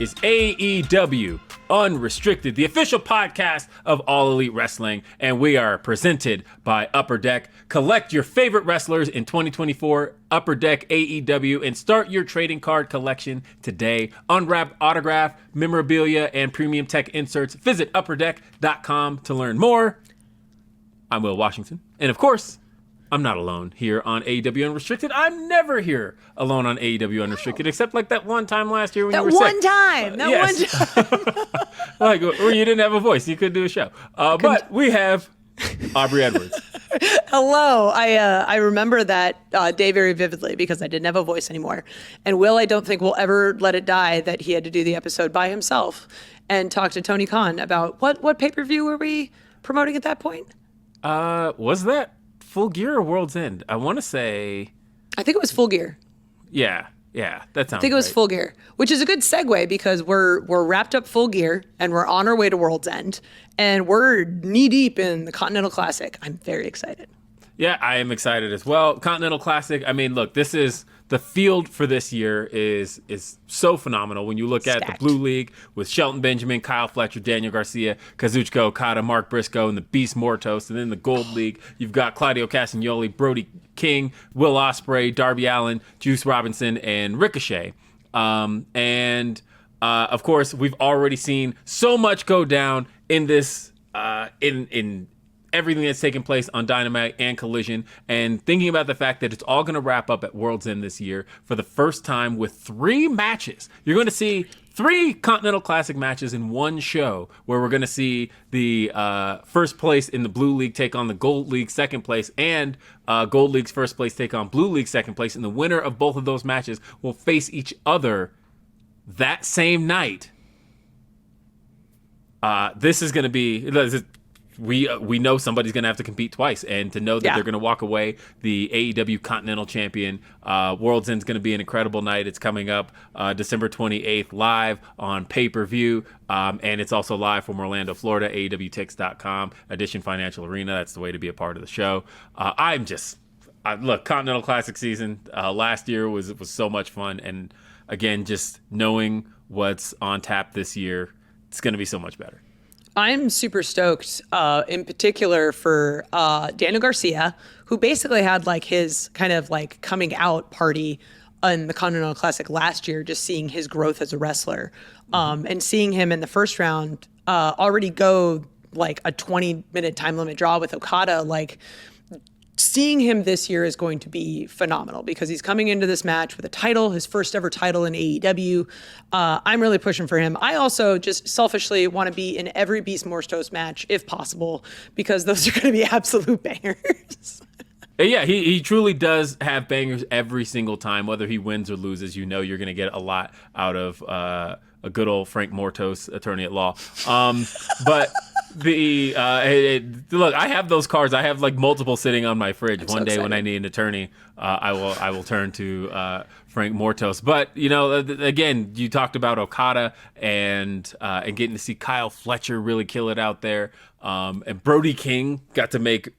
is AEW Unrestricted, the official podcast of All Elite Wrestling, and we are presented by Upper Deck. Collect your favorite wrestlers in 2024, Upper Deck AEW, and start your trading card collection today. Unwrapped autograph, memorabilia, and premium tech inserts. Visit upperdeck.com to learn more. I'm Will Washington, and of course, I'm not alone here on AEW Unrestricted. I'm never here alone on AEW Unrestricted, except like that one time last year when you were sick. That one time. Like, where you didn't have a voice. You couldn't do a show. But we have Aubrey Edwards. Hello. I remember that day very vividly because I didn't have a voice anymore. And Will, I don't think will ever let it die that he had to do the episode by himself and talk to Tony Khan about what pay-per-view were we promoting at that point? Was that Full Gear or World's End? I want to say... I think it was Full Gear. Yeah, that sounds I think it was right. Full Gear, which is a good segue because we're wrapped up Full Gear and we're on our way to World's End and we're knee deep in the Continental Classic. I'm very excited. Yeah, I am excited as well. Continental Classic, I mean, look, this is... The field for this year is so phenomenal. When you look at the Blue League with Shelton Benjamin, Kyle Fletcher, Daniel Garcia, Kazuchika Okada, Mark Briscoe, and the Beast Mortos. And then the Gold League, you've got Claudio Castagnoli, Brody King, Will Ospreay, Darby Allin, Juice Robinson, and Ricochet. Of course, we've already seen so much go down in this in everything that's taken place on Dynamite and Collision, and thinking about the fact that it's all going to wrap up at World's End this year for the first time with 3 matches. You're going to see 3 Continental Classic matches in one show, where we're going to see the first place in the Blue League take on the Gold League second place, and Gold League's first place take on Blue League second place, and the winner of both of those matches will face each other that same night. This is going to be... We know somebody's going to have to compete twice, and to know that they're going to walk away the AEW Continental Champion. World's End is going to be an incredible night. It's coming up December 28th live on pay-per-view, and it's also live from Orlando, Florida, AEWTix.com, Edition Financial Arena. That's the way to be a part of the show. Look, Continental Classic season last year was so much fun, and again, just knowing what's on tap this year, it's going to be so much better. I'm super stoked, in particular for Daniel Garcia, who basically had like his kind of like coming out party in the Continental Classic last year, just seeing his growth as a wrestler, and seeing him in the first round already go like a 20-minute time limit draw with Okada. Like, seeing him this year is going to be phenomenal because he's coming into this match with a title, his first ever title in AEW. I'm really pushing for him. I also just selfishly want to be in every Beast Mortos match if possible, because those are going to be absolute bangers. Yeah, he truly does have bangers every single time, whether he wins or loses. You know you're going to get a lot out of a good old Frank Mortos, attorney at law. But look, I have those cards. I have like multiple sitting on my fridge. One day when I need an attorney, I will turn to Frank Mortos. But you know, again, you talked about Okada and getting to see Kyle Fletcher really kill it out there, and Brody King got to make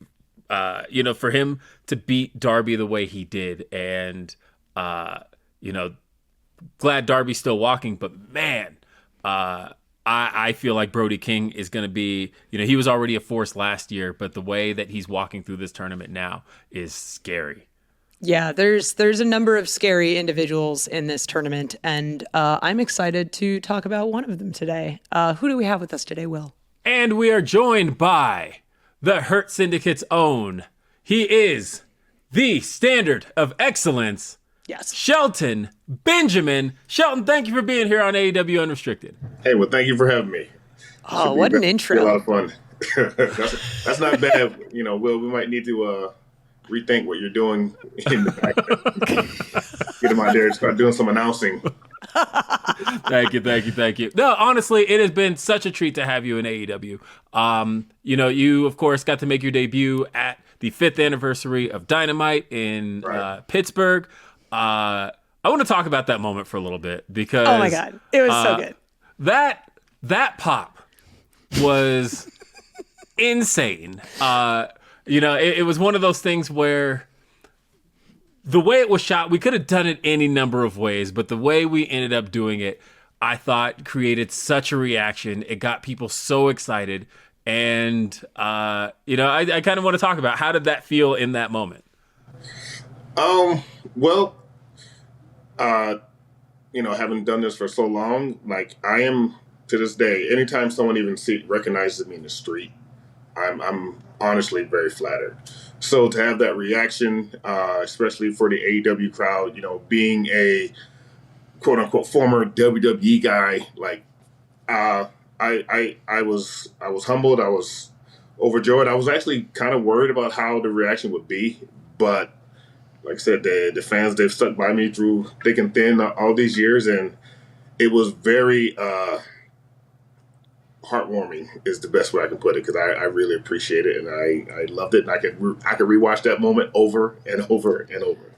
for him to beat Darby the way he did, and glad Darby's still walking, but man, I feel like Brody King is going to be, he was already a force last year, but the way that he's walking through this tournament now is scary. Yeah, there's a number of scary individuals in this tournament, and I'm excited to talk about one of them today. Who do we have with us today, Will? And we are joined by the Hurt Syndicate's own. He is the standard of excellence. Yes. Shelton Benjamin. Shelton, thank you for being here on AEW Unrestricted. Hey, well, thank you for having me. Oh, what an intro. Be a lot of fun. that's not bad. Will, we might need to rethink what you're doing in the back. Get him out there and start doing some announcing. Thank you. No, honestly, it has been such a treat to have you in AEW. You, of course, got to make your debut at the 5th anniversary of Dynamite in Pittsburgh. I want to talk about that moment for a little bit because oh my god, it was so good. That pop was insane. It was one of those things where the way it was shot, we could have done it any number of ways, but the way we ended up doing it, I thought created such a reaction. It got people so excited. And, I kind of want to talk about how did that feel in that moment? Well, having done this for so long, like I am to this day, anytime someone even recognizes me in the street, I'm honestly very flattered. So to have that reaction, especially for the AEW crowd, being a quote unquote former WWE guy, like I was humbled, I was overjoyed. I was actually kind of worried about how the reaction would be, but like I said, the fans, they've stuck by me through thick and thin all these years, and it was very heartwarming is the best way I can put it, because I really appreciate it, and I loved it, and I could rewatch that moment over and over and over.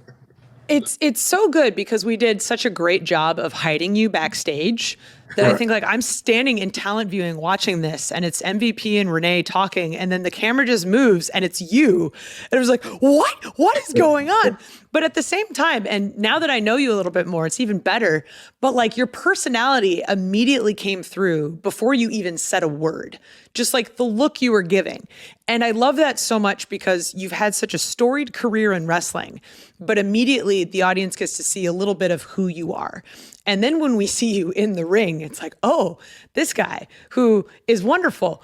It's so good because we did such a great job of hiding you backstage that I think like I'm standing in talent viewing watching this, and it's MVP and Renee talking, and then the camera just moves and it's you. And it was like, what is going on? But at the same time, and now that I know you a little bit more, it's even better. But like your personality immediately came through before you even said a word, just like the look you were giving. And I love that so much because you've had such a storied career in wrestling, but immediately the audience gets to see a little bit of who you are. And then when we see you in the ring, it's like, oh, this guy who is wonderful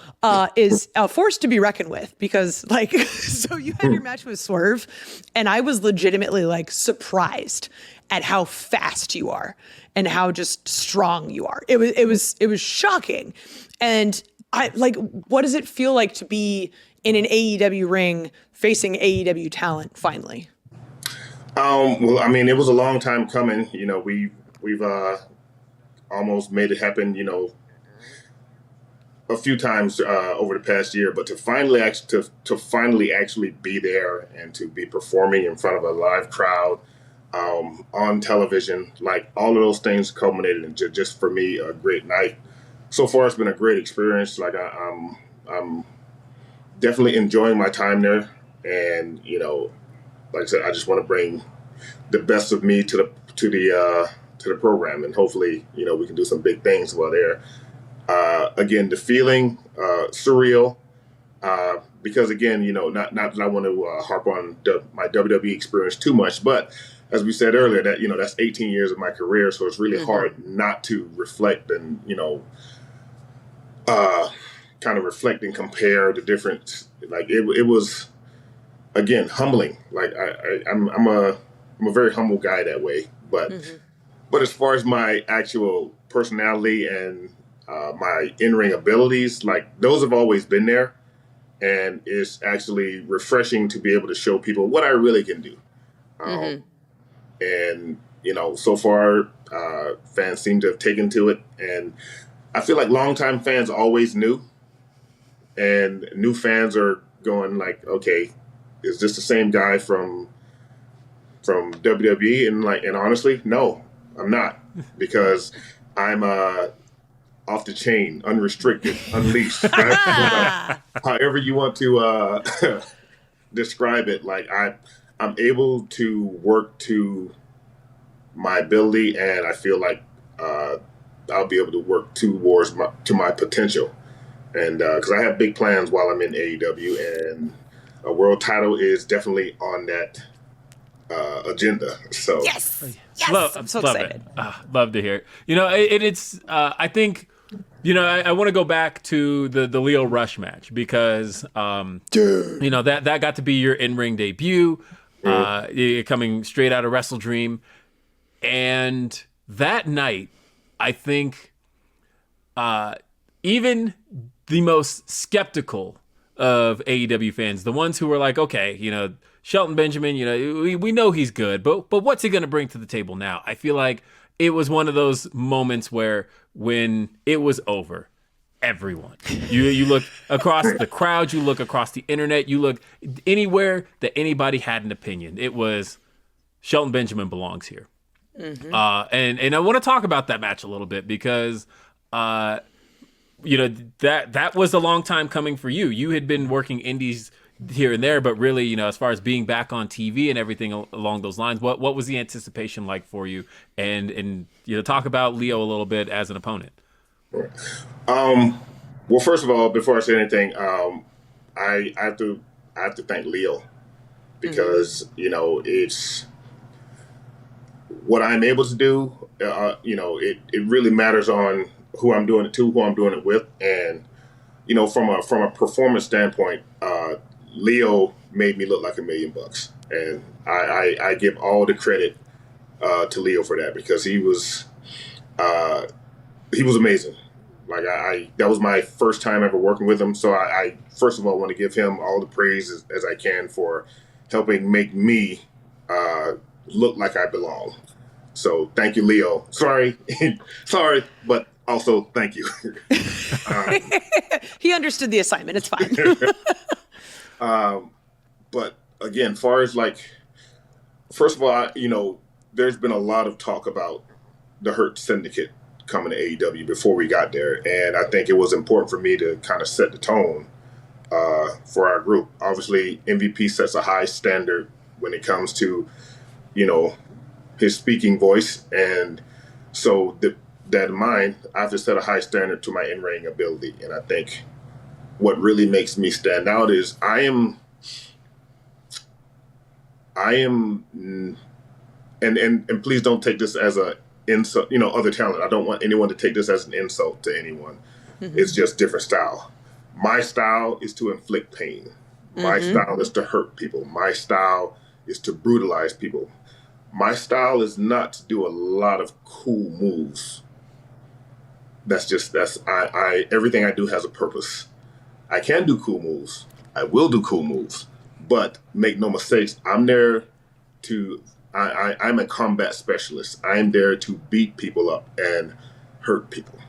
is a force to be reckoned with, because like, so you had your match with Swerve, and I was legitimately like surprised at how fast you are and how just strong you are. It was shocking. And I like, what does it feel like to be in an AEW ring facing AEW talent finally? Well, I mean, it was a long time coming. We've almost made it happen, a few times over the past year. But to finally actually be there and to be performing in front of a live crowd on television, like all of those things culminated into just for me a great night. So far, it's been a great experience. Like I'm definitely enjoying my time there, and like I said, I just want to bring the best of me to the program, and hopefully, we can do some big things while there. Again, the feeling surreal, because again, not that I want to harp on my WWE experience too much, but as we said earlier, that that's 18 years of my career, so it's really hard not to reflect and kind of reflect and compare the different. Like it was again humbling. Like I'm a very humble guy that way, but as far as my actual personality and my in-ring abilities, like those have always been there, and it's actually refreshing to be able to show people what I really can do. And so far, fans seem to have taken to it, and I feel like longtime fans always knew, and new fans are going like, okay, is this the same guy from WWE? And honestly, no, I'm not, because I'm off the chain, unrestricted, unleashed. Right? However you want to describe it, like I'm able to work to my ability, and I feel like I'll be able to work towards my potential, and because I have big plans while I'm in AEW, and a world title is definitely on that agenda. So Yes, I'm so love excited. Love to hear it. It's I think I want to go back to the Lio Rush match, because that got to be your in-ring debut, coming straight out of Wrestle Dream, and that night I think even the most skeptical of AEW fans, the ones who were like, okay, Shelton Benjamin, we know he's good, but what's he going to bring to the table now? I feel like it was one of those moments where when it was over, everyone, you look across the crowd, you look across the internet, you look anywhere that anybody had an opinion, it was Shelton Benjamin belongs here. And I want to talk about that match a little bit, because that was a long time coming for you. You had been working indies here and there, but really, as far as being back on TV and everything along those lines, what was the anticipation like for you? And talk about Leo a little bit as an opponent. Well, first of all, before I say anything, I have to thank Leo because it's what I'm able to do. It really matters on who I'm doing it to, who I'm doing it with, and from a performance standpoint, Leo made me look like $1,000,000, and I give all the credit to Leo for that because he was amazing. Like that was my first time ever working with him. So I first of all want to give him all the praise as I can for helping make me look like I belong. So thank you, Leo. Sorry, but also thank you. He understood the assignment. It's fine. But again, far as first of all, there's been a lot of talk about the Hurt Syndicate coming to AEW before we got there, and I think it was important for me to kind of set the tone for our group. Obviously, MVP sets a high standard when it comes to his speaking voice, and so that in mind, I have to set a high standard to my in-ring ability. And I think what really makes me stand out is I am, and please don't take this as a insult, other talent. I don't want anyone to take this as an insult to anyone. Mm-hmm. It's just different style. My style is to inflict pain. My style is to hurt people. My style is to brutalize people. My style is not to do a lot of cool moves. Everything I do has a purpose. I can do cool moves. I will do cool moves. But make no mistakes, I'm there to I'm a combat specialist. I'm there to beat people up and hurt people.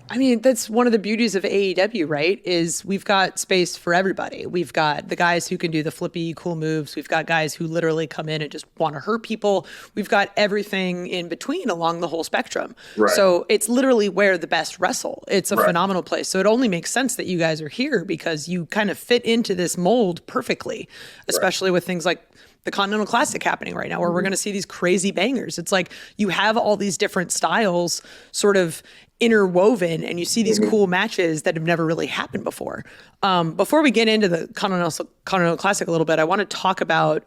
I mean, that's one of the beauties of AEW, right? Is we've got space for everybody. We've got the guys who can do the flippy, cool moves. We've got guys who literally come in and just want to hurt people. We've got everything in between along the whole spectrum. Right. So it's literally where the best wrestle. It's a phenomenal place. So it only makes sense that you guys are here because you kind of fit into this mold perfectly, especially with things like the Continental Classic happening right now, where we're going to see these crazy bangers. It's like you have all these different styles sort of interwoven, and you see these cool matches that have never really happened before. Before we get into the Continental Classic a little bit, I want to talk about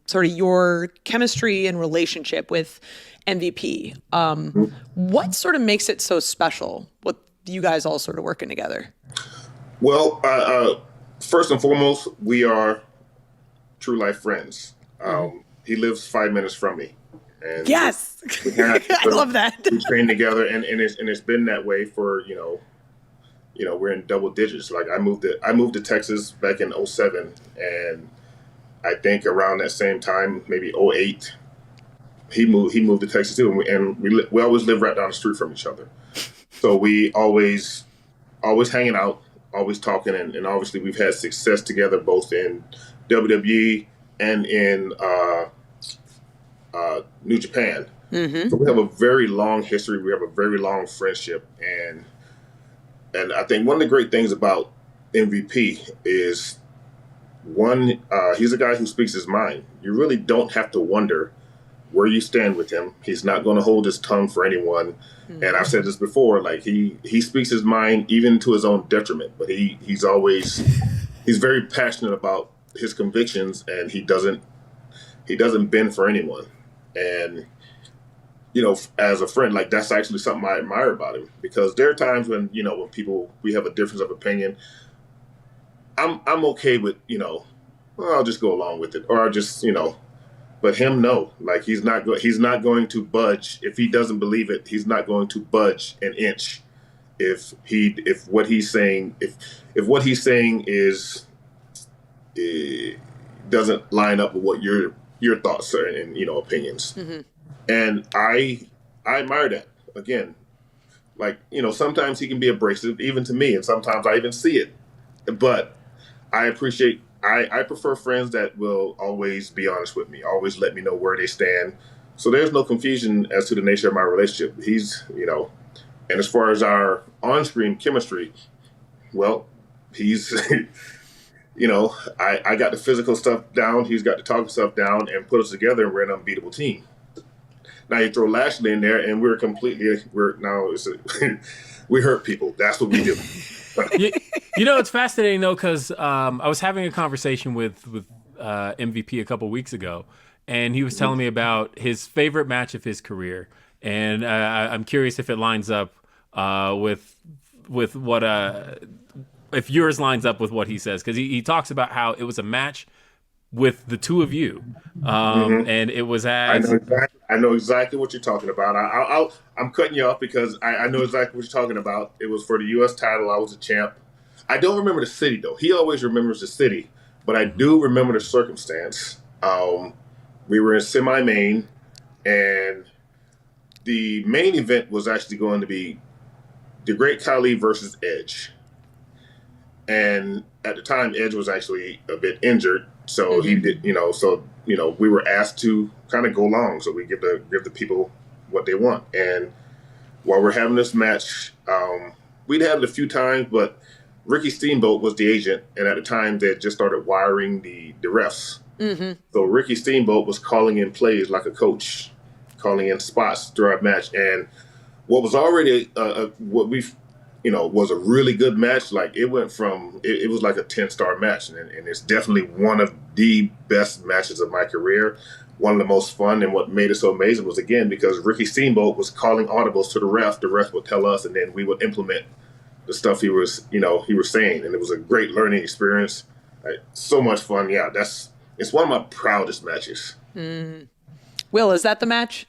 sort of your chemistry and relationship with MVP. What sort of makes it so special with you guys all sort of working together? Well, first and foremost, we are true life friends. He lives 5 minutes from me. And yes, I love that. We train together, and it's been that way for we're in double digits. Like I moved to Texas back in 2007, and I think around that same time, maybe 2008, he moved to Texas too, and we always lived right down the street from each other. So we always hanging out, always talking, and obviously we've had success together both in WWE and in New Japan. So we have a very long history. We have a very long friendship, and I think one of the great things about MVP is he's a guy who speaks his mind. You really don't have to wonder where you stand with him. He's not going to hold his tongue for anyone. And I've said this before, like he speaks his mind even to his own detriment, but he's very passionate about his convictions, and he doesn't bend for anyone. And as a friend, like that's actually something I admire about him, because there are times when we have a difference of opinion. I'm okay with I'll just go along with it, or I'll just but him, no, like he's not going to budge if he doesn't believe it. He's not going to budge an inch if what he's saying is doesn't line up with what your thoughts are and opinions. And I admire that. Again, like sometimes he can be abrasive even to me, and sometimes I even see it, but I appreciate I prefer friends that will always be honest with me, always let me know where they stand, so there's no confusion as to the nature of my relationship. He's and as far as our on-screen chemistry, well, he's I got the physical stuff down. He's got the talking stuff down, and put us together, and we're an unbeatable team. Now you throw Lashley in there, and we hurt people. That's what we do. you, it's fascinating though, because I was having a conversation with MVP a couple weeks ago, and he was telling me about his favorite match of his career, and I'm curious if it lines up with what if yours lines up with what he says, because he talks about how it was a match with the two of you, and it was as I know exactly what you're talking about. I'm cutting you off because I know exactly what you're talking about. It was for the U.S. title. I was a champ. I don't remember the city though. He always remembers the city, but I do remember the circumstance. We were in semi-main, and the main event was actually going to be the Great Khali versus Edge. And at the time, Edge was actually a bit injured, so he did, we were asked to kind of go long, so we give the people what they want. And while we're having this match, we'd had it a few times, but Ricky Steamboat was the agent, and at the time they had just started wiring the refs. So Ricky Steamboat was calling in plays like a coach, calling in spots throughout the match. And what was already what we've was a really good match. Like it went from it was like a 10-star match, and it's definitely one of the best matches of my career. One of the most fun, and what made it so amazing was again because Ricky Steamboat was calling audibles to the ref. The ref would tell us, and then we would implement the stuff he was saying, and it was a great learning experience. So much fun. Yeah, it's one of my proudest matches. Will, is that the match?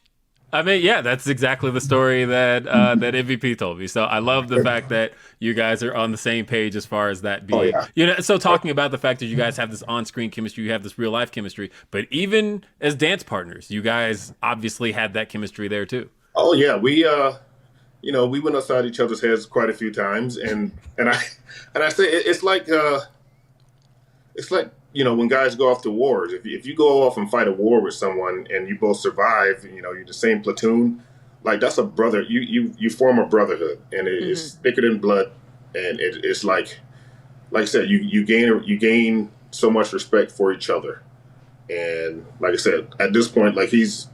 I mean, yeah, that's exactly the story that that MVP told me. So I love the fact that you guys are on the same page as far as that being. Oh, yeah. So talking about the fact that you guys have this on-screen chemistry, you have this real-life chemistry, but even as dance partners, you guys obviously had that chemistry there too. Oh yeah, we we went outside each other's heads quite a few times, and I say it's like when guys go off to wars. If you go off and fight a war with someone and you both survive, you're the same platoon. Like that's a brother. You form a brotherhood, and it's thicker than blood. And it's like I said, you gain so much respect for each other. And like I said, at this point, like he's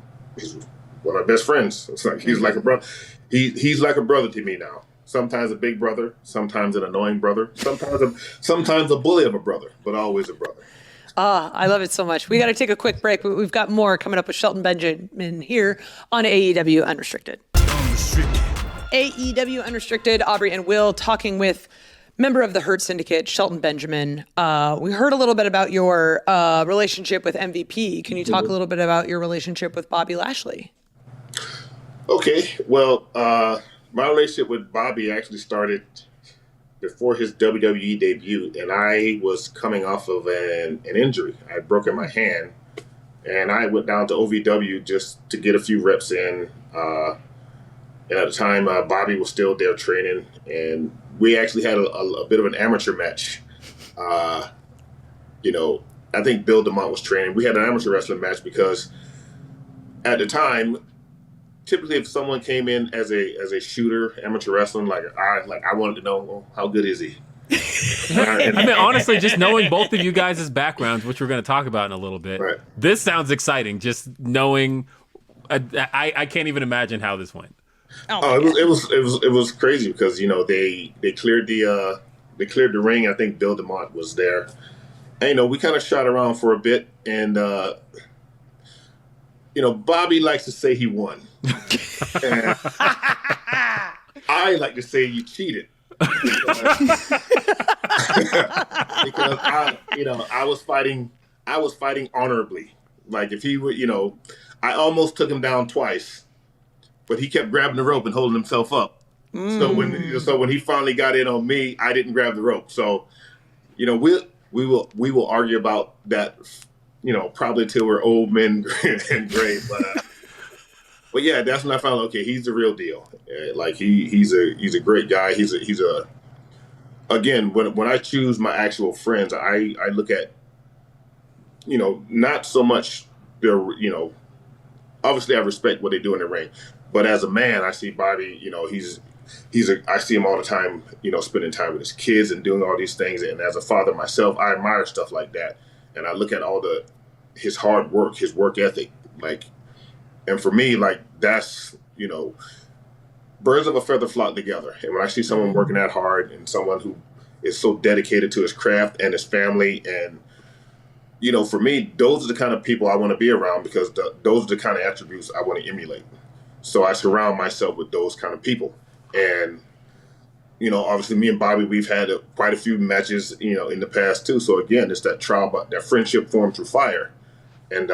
one of my best friends. It's like he's like a brother. He's like a brother to me now. Sometimes a big brother, sometimes an annoying brother, sometimes a bully of a brother, but always a brother. I love it so much. We got to take a quick break, but we've got more coming up with Shelton Benjamin here on AEW Unrestricted. AEW Unrestricted, Aubrey and Will talking with member of the Hurt Syndicate, Shelton Benjamin. We heard a little bit about your relationship with MVP. Can you talk a little bit about your relationship with Bobby Lashley? Okay, well, my relationship with Bobby actually started before his WWE debut, and I was coming off of an injury. I had broken my hand, and I went down to OVW just to get a few reps in. And at the time, Bobby was still there training, and we actually had a bit of an amateur match. I think Bill DeMott was training. We had an amateur wrestling match because at the time, typically if someone came in as a shooter, amateur wrestling, I wanted to know, well, how good is he? I mean, honestly, just knowing both of you guys' backgrounds, which we're going to talk about in a little bit, right. This sounds exciting. Just knowing, I can't even imagine how this went. It was crazy because they cleared the ring. I think Bill DeMott was there, and we kind of shot around for a bit, and Bobby likes to say he won. And I like to say you cheated because I was fighting honorably. Like if he would, I almost took him down twice, but he kept grabbing the rope and holding himself up. So when he finally got in on me, I didn't grab the rope. So we will argue about that. Probably till we're old men and gray, but yeah, that's when I found out, okay, he's the real deal. Like he's a great guy. He's a again, when I choose my actual friends, I look at not so much their obviously I respect what they do in the ring, but as a man, I see Bobby. I see him all the time, spending time with his kids and doing all these things. And as a father myself, I admire stuff like that. And I look at his hard work, his work ethic, like, and for me, like, that's, birds of a feather flock together. And when I see someone working that hard and someone who is so dedicated to his craft and his family, and, for me, those are the kind of people I want to be around, because those are the kind of attributes I want to emulate. So I surround myself with those kind of people. And, obviously me and Bobby, we've had quite a few matches, in the past too. So again, it's that trial, but that friendship formed through fire. And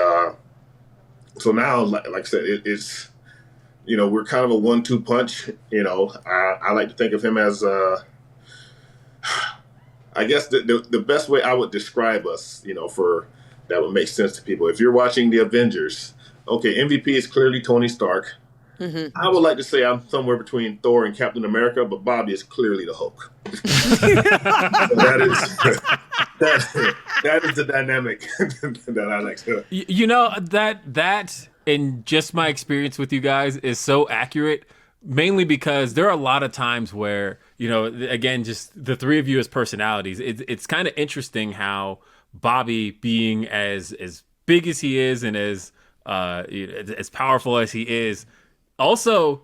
so now, like I said, it's, we're kind of a 1-2 punch. I like to think of him as, I guess the best way I would describe us, for that would make sense to people. If you're watching the Avengers, okay, MVP is clearly Tony Stark. Mm-hmm. I would like to say I'm somewhere between Thor and Captain America, but Bobby is clearly the Hulk. that is the dynamic that I like to. That in just my experience with you guys is so accurate, mainly because there are a lot of times where, again, just the three of you as personalities, it's kind of interesting how Bobby, being as big as he is and as powerful as he is, also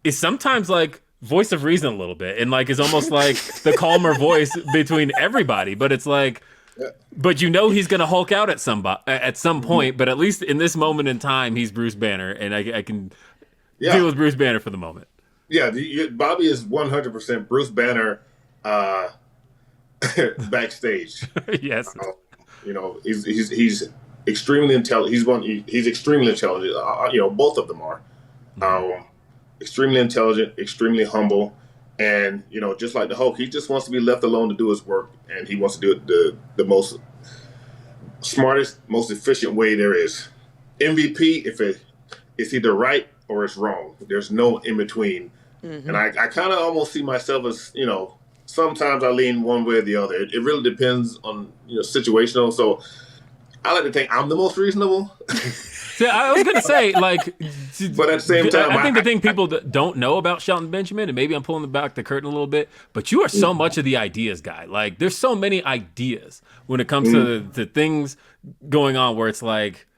is sometimes like voice of reason a little bit, and like is almost like the calmer voice between everybody. But it's like, but he's gonna Hulk out at some point. But at least in this moment in time, he's Bruce Banner, and I can deal with Bruce Banner for the moment. Yeah, Bobby is 100% Bruce Banner backstage. Yes, he's extremely intelligent. He's extremely intelligent. Both of them are. Extremely intelligent, extremely humble, and just like the Hulk, he just wants to be left alone to do his work, and he wants to do it the most smartest, most efficient way there is. MVP, if it's either right or it's wrong, there's no in between. Mm-hmm. And I kind of almost see myself as, sometimes I lean one way or the other. It really depends on situational. So I like to think I'm the most reasonable. Yeah, I was gonna say, like, but at the same time, I think the thing people don't know about Shelton Benjamin, and maybe I'm pulling back the curtain a little bit, but you are so much of the ideas guy. Like, there's so many ideas when it comes to things going on, where it's like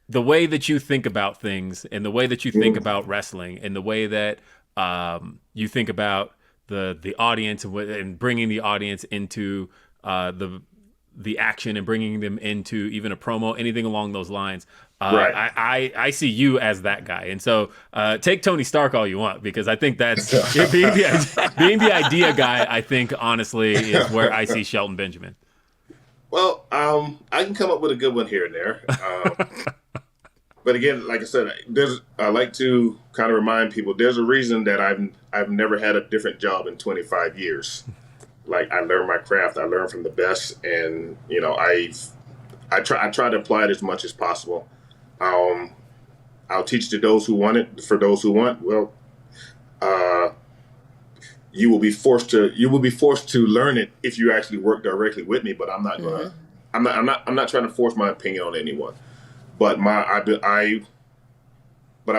the way that you think about things, and the way that you think about wrestling, and the way that you think about the audience and bringing the audience into the action and bringing them into even a promo, anything along those lines. Right. I see you as that guy. And so take Tony Stark all you want, because I think that's being the idea guy, I think, honestly, is where I see Shelton Benjamin. Well, I can come up with a good one here and there. But again, like I said, I like to kind of remind people there's a reason that I've never had a different job in 25 years. Like, I learned my craft, I learned from the best, and I try to apply it as much as possible. I'll teach to those who want it. For those who want, well, you will be forced to learn it if you actually work directly with me. But I'm not gonna. Mm-hmm. I'm not trying to force my opinion on anyone. But I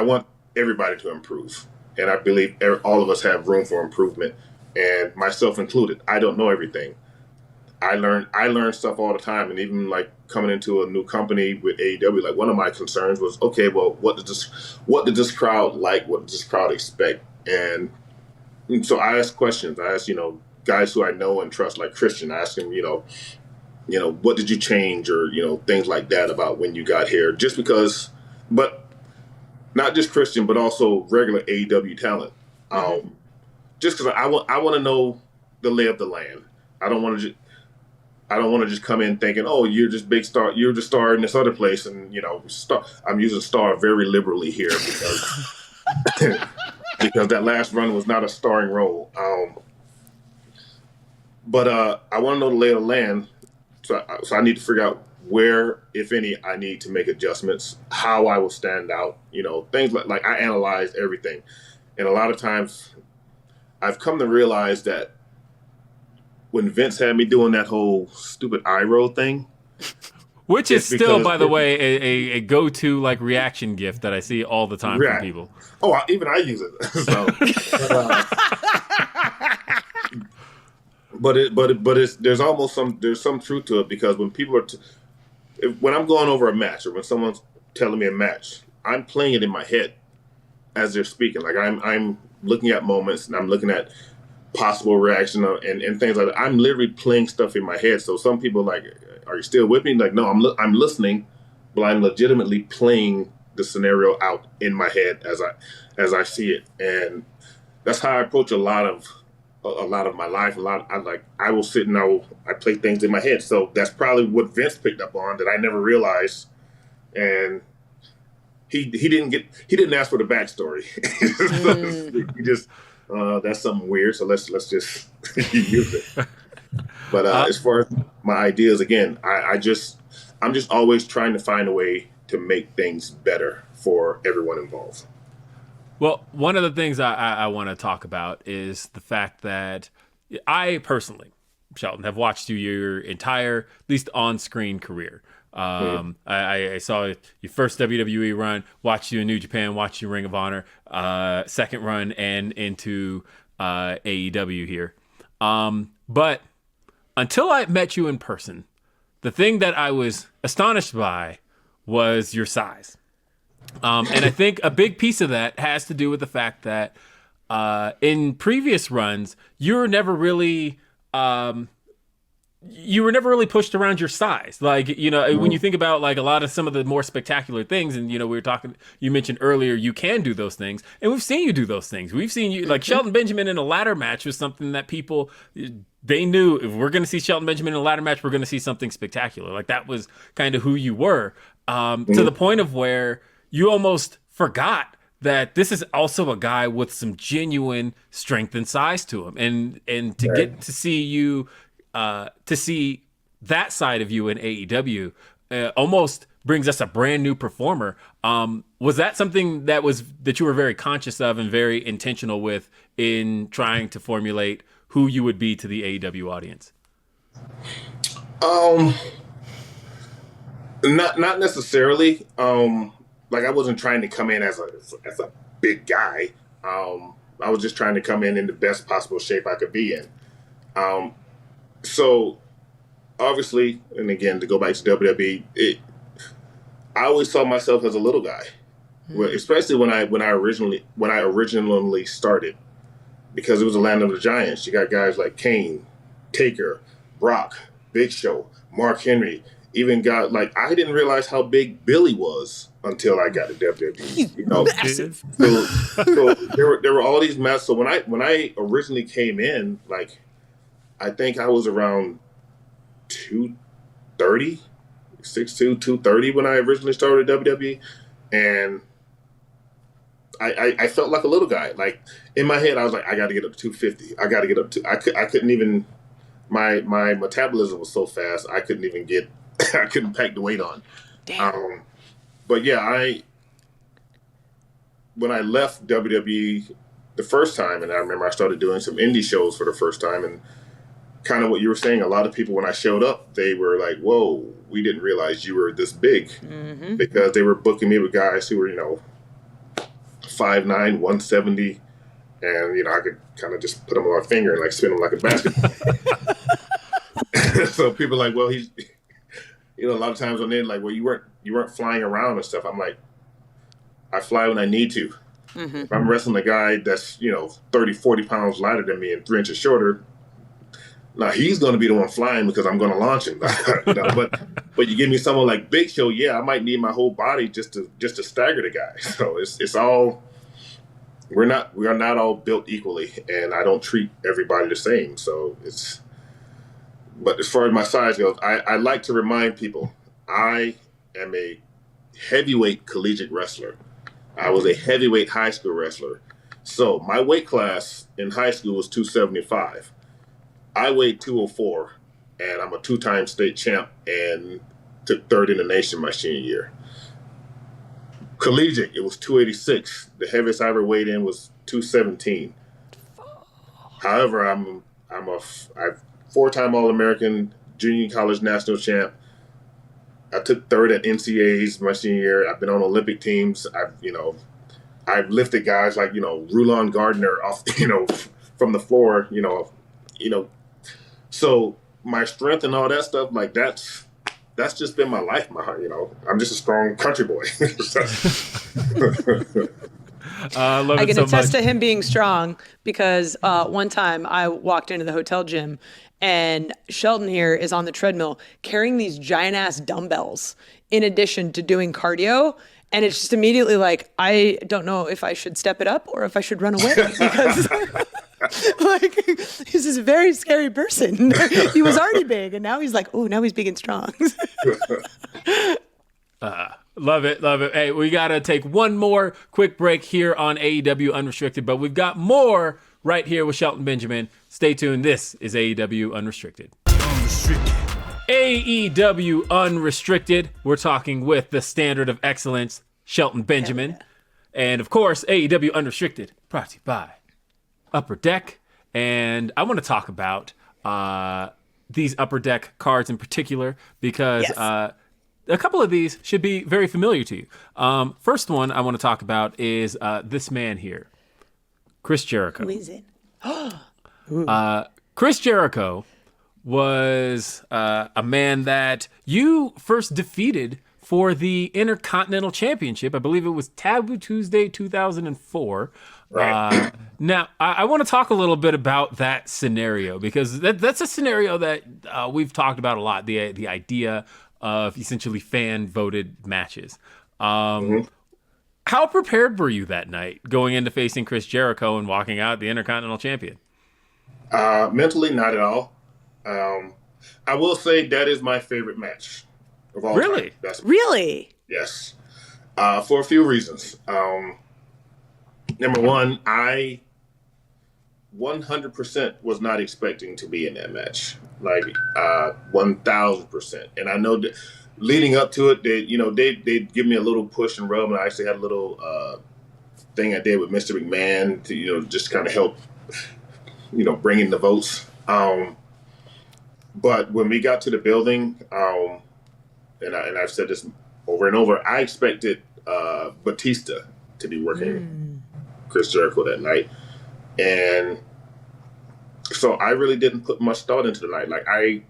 want everybody to improve, and I believe all of us have room for improvement, and myself included. I don't know everything. I learn stuff all the time, and even like coming into a new company with AEW, like, one of my concerns was, okay, well, what does this crowd like? What does this crowd expect? And so I ask questions. I ask, guys who I know and trust, like Christian. I ask him, what did you change, or things like that about when you got here? Just because, but not just Christian, but also regular AEW talent. Just because I want to know the lay of the land. I don't want to just come in thinking, oh, you're just big star. You're the star in this other place, and I'm using star very liberally here because because that last run was not a starring role. But I want to know the lay of the land, so I need to figure out where, if any, I need to make adjustments, how I will stand out. Things like I analyze everything, and a lot of times I've come to realize that when Vince had me doing that whole stupid eye roll thing, Which is It's still, because by the way, a go-to like reaction gift that I see all the time from Right. people. Oh, even I use it. So, but it's there's some truth to it because when people are when I'm going over a match or when someone's telling me a match, I'm playing it in my head as they're speaking. Like I'm looking at moments and I'm looking at possible reaction and things like that. I'm literally playing stuff in my head. So some people are like, are you still with me? Like, no, I'm listening, but I'm legitimately playing the scenario out in my head as I see it. And that's how I approach a lot of my life. I will sit and I play things in my head. So that's probably what Vince picked up on that I never realized. And he didn't ask for the backstory. He just that's something weird. So let's just use it. But as far as my ideas, again, I'm just always trying to find a way to make things better for everyone involved. Well, one of the things I want to talk about is the fact that I personally, Shelton, have watched you your entire, at least on-screen career. I saw your first WWE run, watched you in New Japan, watched you in Ring of Honor, second run, and into AEW here. But until I met you in person, the thing that I was astonished by was your size. And I think a big piece of that has to do with the fact that in previous runs, you were never really pushed around your size. Like, when you think about like a lot of some of the more spectacular things, and you mentioned earlier, you can do those things, and we've seen you do those things. We've seen you like Shelton Benjamin in a ladder match was something that people, they knew if we're going to see Shelton Benjamin in a ladder match, we're going to see something spectacular. Like that was kind of who you were, to the point of where you almost forgot that this is also a guy with some genuine strength and size to him, and to get to see you, to see that side of you in AEW, almost brings us a brand new performer. Was that something that you were very conscious of and very intentional with in trying to formulate who you would be to the AEW audience? Not necessarily. Like I wasn't trying to come in as a big guy. I was just trying to come in the best possible shape I could be in. So obviously, and again, to go back to WWE, I always saw myself as a little guy, especially when I originally started, because it was the land of the giants. You got guys like Kane, Taker, Brock, Big Show, Mark Henry. Even got I didn't realize how big Billy was until I got to WWE. Massive. So there were all these matches. So when I originally came in, I think I was around 230, 6'2", 230 when I originally started WWE, and I felt like a little guy. Like in my head, I was like, I got to get up to 250. I got to get up to. I couldn't even. My metabolism was so fast, I couldn't even get. I couldn't pack the weight on. Damn. But yeah, when I left WWE the first time, and I remember I started doing some indie shows for the first time, and kind of what you were saying, a lot of people when I showed up, they were like, "Whoa, we didn't realize you were this big," because they were booking me with guys who were 5'9", 170, and I could kind of just put them on my finger and spin them like a basketball. So people are like, well, he's. A lot of times when they're like, well, you weren't flying around and stuff. I'm like, I fly when I need to. If I'm wrestling a guy that's, 30, 40 pounds lighter than me and 3 inches shorter, now he's going to be the one flying because I'm going to launch him. But you give me someone like Big Show, yeah, I might need my whole body just to stagger the guy. So it's all, we are not all built equally, and I don't treat everybody the same. So but as far as my size goes, I like to remind people I am a heavyweight collegiate wrestler. I was a heavyweight high school wrestler. So my weight class in high school was 275. I weighed 204, and I'm a 2-time state champ and took third in the nation my senior year. Collegiate, it was 286. The heaviest I ever weighed in was 217. However, I'm a 4-time All-American, junior college national champ, I took third at NCAAs my senior year. I've been on Olympic teams. I've lifted guys like, Rulon Gardner off, from the floor, you know. So my strength and all that stuff, like that's just been my life. I'm just a strong country boy. I love I it can so attest much. to him being strong because one time I walked into the hotel gym and Sheldon here is on the treadmill carrying these giant ass dumbbells in addition to doing cardio. And it's just immediately like, I don't know if I should step it up or if I should run away because like he's this very scary person. He was already big and now he's like, oh, now he's big and strong. Love it, love it. Hey, we got to take one more quick break here on AEW Unrestricted, but we've got more right here with Shelton Benjamin. Stay tuned. This is AEW Unrestricted. AEW Unrestricted. We're talking with the standard of excellence, Shelton Benjamin. And of course, AEW Unrestricted, brought to you by Upper Deck. And I want to talk about these Upper Deck cards in particular because a couple of these should be very familiar to you. First one I want to talk about is this man here, Chris Jericho. Who is it? Chris Jericho was a man that you first defeated for the Intercontinental Championship. I believe it was Taboo Tuesday 2004. Right. Now, I want to talk a little bit about that scenario because that's a scenario that we've talked about a lot, the idea of essentially fan-voted matches. How prepared were you that night going into facing Chris Jericho and walking out the Intercontinental Champion? Mentally, not at all. I will say that is my favorite match of all Really? time. Really? Yes. For a few reasons. Number one, I 100% was not expecting to be in that match. Like 1,000%. And I know that leading up to it, they'd give me a little push and rub, and I actually had a little thing I did with Mr. McMahon to, just kind of help, bring in the votes. But when we got to the building, and I've said this over and over, I expected Batista to be working Chris Jericho that night. And so I really didn't put much thought into the night. Like I'm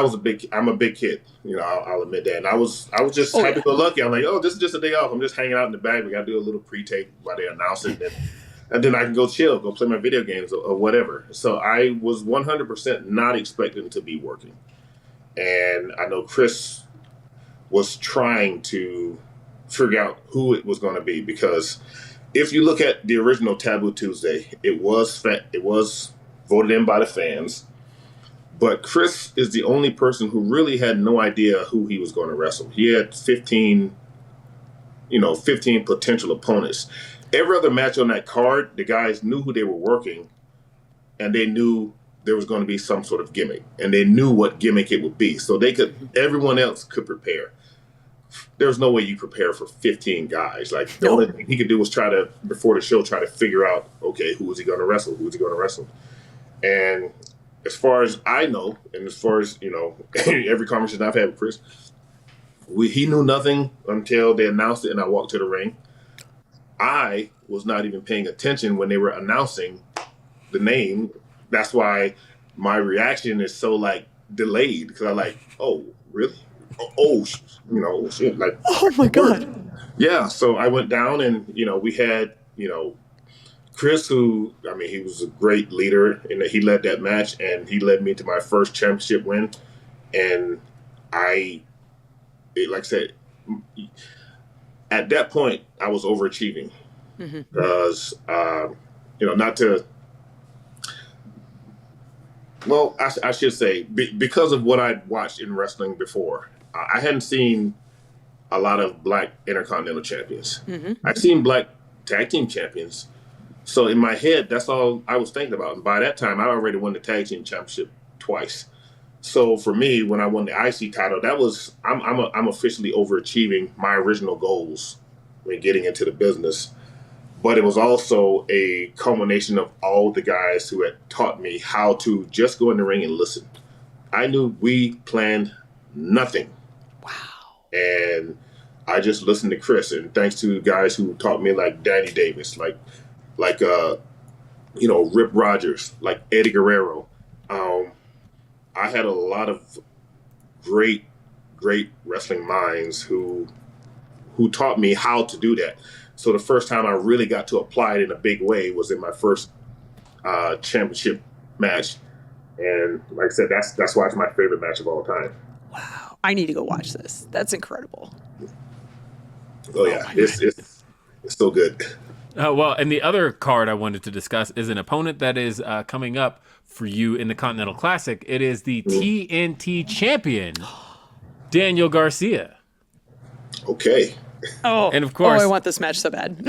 a big kid, I'll admit that. And I was just happy-go-lucky. I'm like, oh, this is just a day off. I'm just hanging out in the back. We got to do a little pre-tape while they announce it. And then I can go chill, go play my video games or whatever. So I was 100% not expecting to be working. And I know Chris was trying to figure out who it was going to be, because if you look at the original Taboo Tuesday, it was voted in by the fans, but Chris is the only person who really had no idea who he was going to wrestle. He had 15 potential opponents. Every other match on that card, the guys knew who they were working, and they knew there was going to be some sort of gimmick, and they knew what gimmick it would be. So everyone else could prepare. There's no way you prepare for 15 guys. Like, the only thing he could do was before the show, try to figure out, okay, who is he going to wrestle? Who is he going to wrestle? And as far as I know, and as far as, every conversation I've had with Chris, he knew nothing until they announced it and I walked to the ring. I was not even paying attention when they were announcing the name. That's why my reaction is so, delayed, because I'm like, oh, really? Shit, like, Oh my God. yeah. So I went down and, we had, Chris, who, he was a great leader, and he led that match, and he led me to my first championship win. And like I said, at that point, I was overachieving because, not to, well, I should say, because of what I'd watched in wrestling before, I hadn't seen a lot of black Intercontinental champions. I'd seen black tag team champions. So in my head, that's all I was thinking about. And by that time, I already won the tag team championship twice. So for me, when I won the IC title, I'm officially overachieving my original goals when getting into the business. But it was also a culmination of all the guys who had taught me how to just go in the ring and listen. I knew we planned nothing. Wow. And I just listened to Chris, and thanks to guys who taught me, like Danny Davis, like Rip Rogers, like Eddie Guerrero. I had a lot of great wrestling minds who taught me how to do that. So the first time I really got to apply it in a big way was in my first championship match, and like I said, that's why it's my favorite match of all time. Wow. I need to go watch this. That's incredible. Oh yeah, it's so good. Well, and the other card I wanted to discuss is an opponent that is coming up for you in the Continental Classic. It is the TNT champion, Daniel Garcia. Okay. Oh, And of course, I want this match so bad.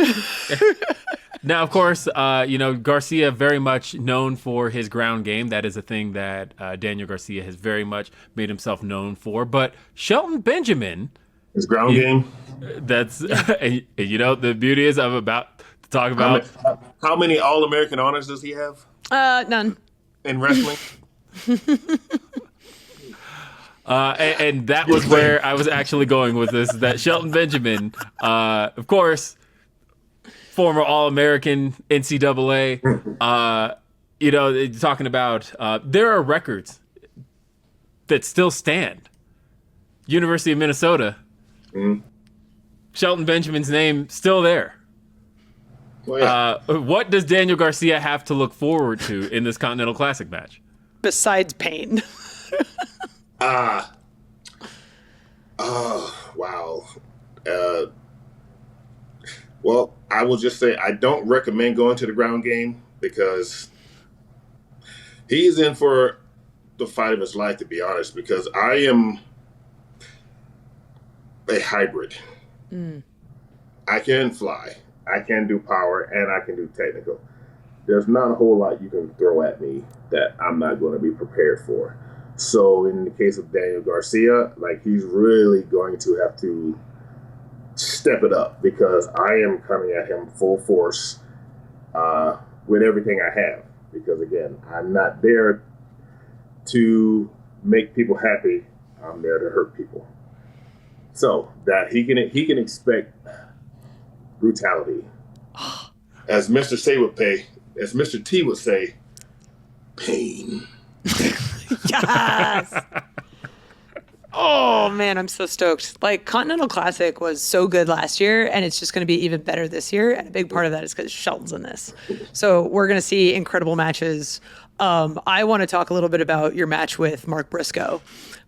now, of course, Garcia very much known for his ground game. That is a thing that Daniel Garcia has very much made himself known for. But Shelton Benjamin, His ground game. that's and, the beauty is I'm about to talk about. How many All-American honors does he have None. in wrestling? And that was where I was actually going with this. That Shelton Benjamin, of course, former All-American NCAA. Talking about there are records that still stand. University of Minnesota. Shelton Benjamin's name still there. Well, yeah. What does Daniel Garcia have to look forward to in this Continental Classic match? Besides pain. Wow. Well, I will just say I don't recommend going to the ground game because he's in for the fight of his life, to be honest, because I am a hybrid. I can fly, I can do power, and I can do technical. There's not a whole lot you can throw at me that I'm not going to be prepared for. So in the case of Daniel Garcia, like, he's really going to have to step it up because I am coming at him full force with everything I have. Because again, I'm not there to make people happy. I'm there to hurt people. So that he can expect brutality. As Mr. T would say, pain. Yes. Oh man, I'm so stoked. Like, Continental Classic was so good last year, and it's just going to be even better this year. And a big part of that is because Shelton's in this. So we're going to see incredible matches. I want to talk a little bit about your match with Mark Briscoe,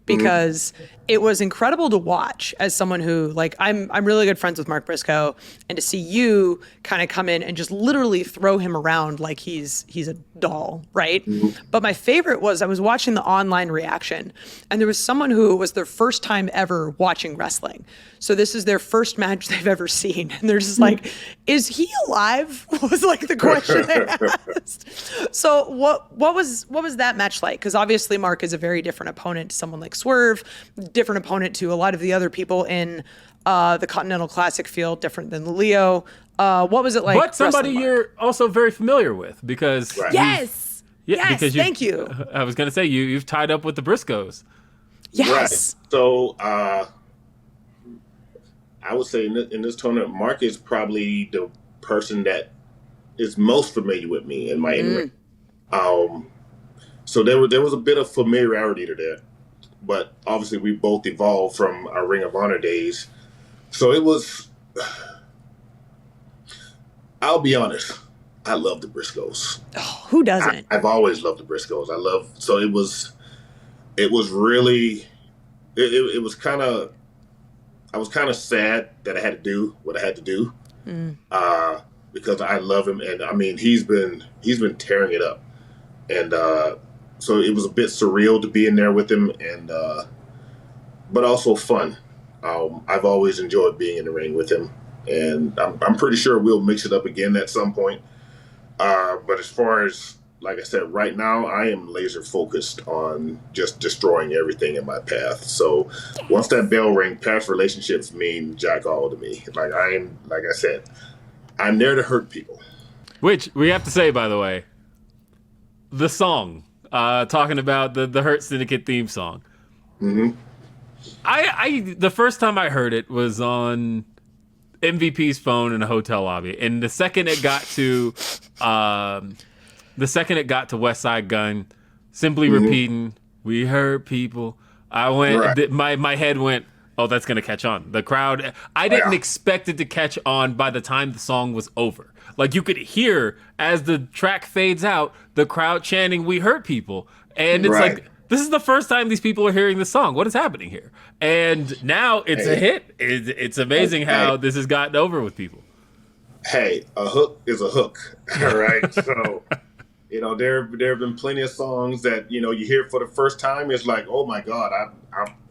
because it was incredible to watch as someone who, like, I'm really good friends with Mark Briscoe, and to see you kind of come in and just literally throw him around like he's a doll, right? But my favorite was I was watching the online reaction, and there was someone who was their first time ever watching wrestling. So this is their first match they've ever seen, and they're just like, "Is he alive?" was like the question they asked. So what was that match like? Because obviously Mark is a very different opponent to someone like Swerve, different opponent to a lot of the other people in the Continental Classic field, different than Leo. What was it like? But somebody wrestling Mark? you're also very familiar with because Right. Yes. Yes. because Thank you. I was going to say you've tied up with the Briscoes. Yes. Right. So I would say in this tournament, Mark is probably the person that is most familiar with me in my in-ring. So there was a bit of familiarity to that, but obviously we both evolved from our Ring of Honor days. So it was. I'll be honest. I love the Briscoes. Oh, who doesn't? I've always loved the Briscoes. So it was really, it was kind of, I was kind of sad that I had to do what I had to do, because I love him, and I mean he's been tearing it up, and so it was a bit surreal to be in there with him, and but also fun. I've always enjoyed being in the ring with him, and I'm pretty sure we'll mix it up again at some point. But as far as, like I said, right now I am laser focused on just destroying everything in my path. So once that bell rang, past relationships mean jack all to me. Like I said, I'm there to hurt people. Which we have to say, by the way, the song talking about the Hurt Syndicate theme song. I the first time I heard it was on MVP's phone in a hotel lobby, and the second it got to West Side Gun, simply repeating "We hurt people," I went. My head went, "Oh, that's gonna catch on." The crowd. I didn't expect it to catch on by the time the song was over. Like you could hear as the track fades out, the crowd chanting "We hurt people," and it's like, this is the first time these people are hearing the song. What is happening here? And now it's a hit. It's amazing how this has gotten over with people. Hey, a hook is a hook, all right? So, there have been plenty of songs that, you hear for the first time. It's like, oh my God,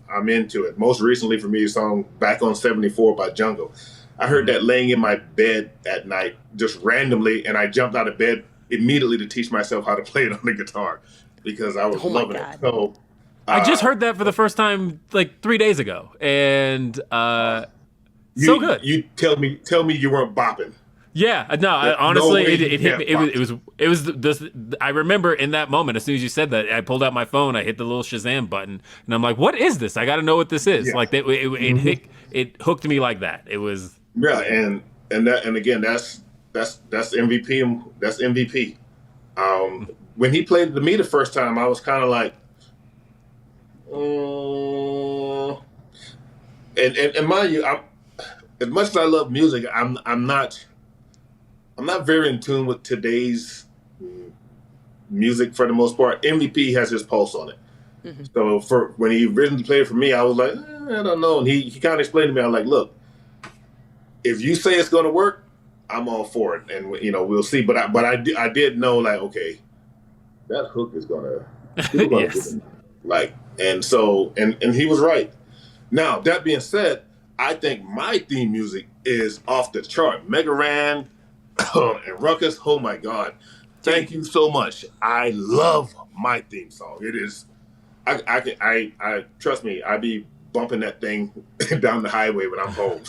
I'm into it. Most recently for me, a song Back on 74 by Jungle. I heard that laying in my bed at night, just randomly, and I jumped out of bed immediately to teach myself how to play it on the guitar because I was loving it. So I just heard that for the first time like 3 days ago, and so good. You tell me you weren't bopping. Yeah, no, honestly, it hit me. It was I remember in that moment, as soon as you said that, I pulled out my phone, I hit the little Shazam button, and I'm like, "What is this? I got to know what this is." Yeah. Like it hooked me like that. It was and again, that's MVP. That's MVP. When he played it to me the first time, I was kind of like, and mind you, as much as I love music, I'm not very in tune with today's music for the most part. MVP has his pulse on it. Mm-hmm. So when he originally played it for me, I was like, I don't know. And he kind of explained to me, I was like, look, if you say it's going to work, I'm all for it. And, we'll see. But I did know, like, okay, that hook is going to yes. And so, and he was right. Now, that being said, I think my theme music is off the chart. Mega Ran and Ruckus, oh my God. Thank you so much. I love my theme song. It is, I trust me, I be bumping that thing down the highway when I'm home.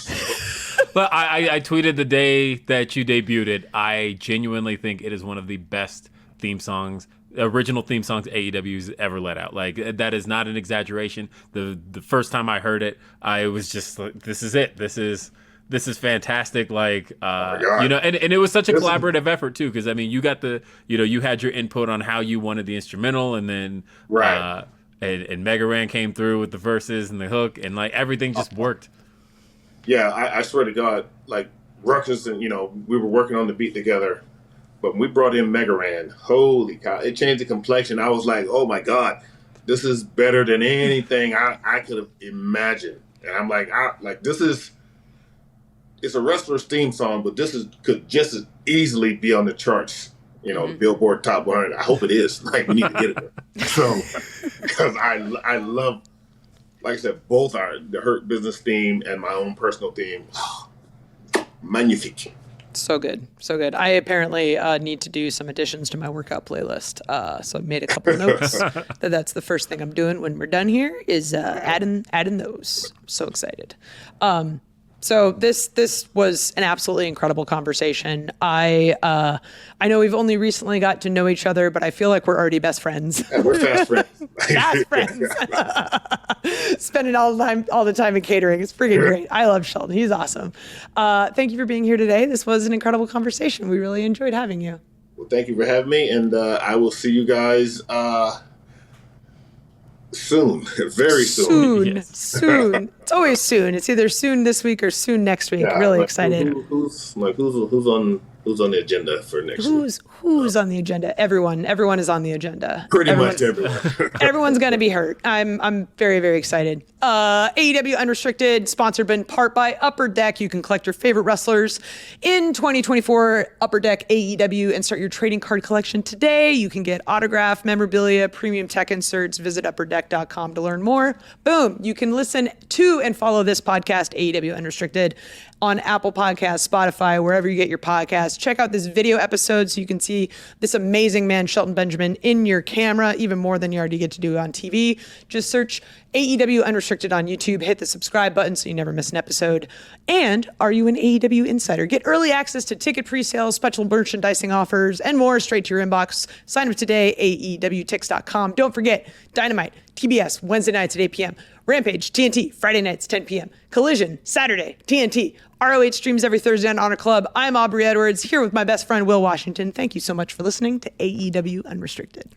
But I tweeted the day that you debuted it. I genuinely think it is one of the best original theme songs AEW's ever let out. Like, that is not an exaggeration. The first time I heard it, I was just like, this is it. This is fantastic. Like, and it was such a collaborative effort too. Cause I mean, you got you had your input on how you wanted the instrumental, and then, and Mega Ran came through with the verses and the hook, and like everything just worked. Yeah. I swear to God, like Ruckus and, we were working on the beat together, but when we brought in Mega Ran, holy cow, it changed the complexion. I was like, oh my God, this is better than anything I could have imagined. And I'm like, it's a wrestler's theme song, but could just as easily be on the charts, the Billboard Top 100. I hope it is. Like, we need to get it there. So, because I love, like I said, both the Hurt Business theme and my own personal theme. Magnifique. So good. So good. I apparently need to do some additions to my workout playlist. So I made a couple notes. That's the first thing I'm doing when we're done here is adding those. So excited. So this was an absolutely incredible conversation. I know we've only recently got to know each other, but I feel like we're already best friends. Yeah, we're fast friends. Fast friends. Spending all the time in catering. It's freaking great. I love Sheldon. He's awesome. Thank you for being here today. This was an incredible conversation. We really enjoyed having you. Well, thank you for having me, and I will see you guys soon. Very soon. Soon. It's always soon. It's either soon this week or soon next week. Yeah, really excited. Who's on the agenda for next week? Who's on the agenda? Everyone is on the agenda. Pretty much everyone. Everyone's gonna be hurt. I'm very, very excited. AEW Unrestricted, sponsored in part by Upper Deck. You can collect your favorite wrestlers in 2024. Upper Deck AEW, and start your trading card collection today. You can get autograph, memorabilia, premium tech inserts. Visit upperdeck.com to learn more. Boom! You can listen to review and follow this podcast, AEW Unrestricted, on Apple Podcasts, Spotify, wherever you get your podcasts. Check out this video episode so you can see this amazing man, Shelton Benjamin, in your camera, even more than you already get to do on TV. Just search AEW Unrestricted on YouTube, hit the subscribe button so you never miss an episode. And are you an AEW insider? Get early access to ticket pre-sales, special merchandising offers, and more straight to your inbox. Sign up today, AEWTix.com. Don't forget, Dynamite, TBS, Wednesday nights at 8 p.m. Rampage, TNT, Friday nights, 10 p.m. Collision, Saturday, TNT. ROH streams every Thursday on Honor Club. I'm Aubrey Edwards, here with my best friend, Will Washington. Thank you so much for listening to AEW Unrestricted.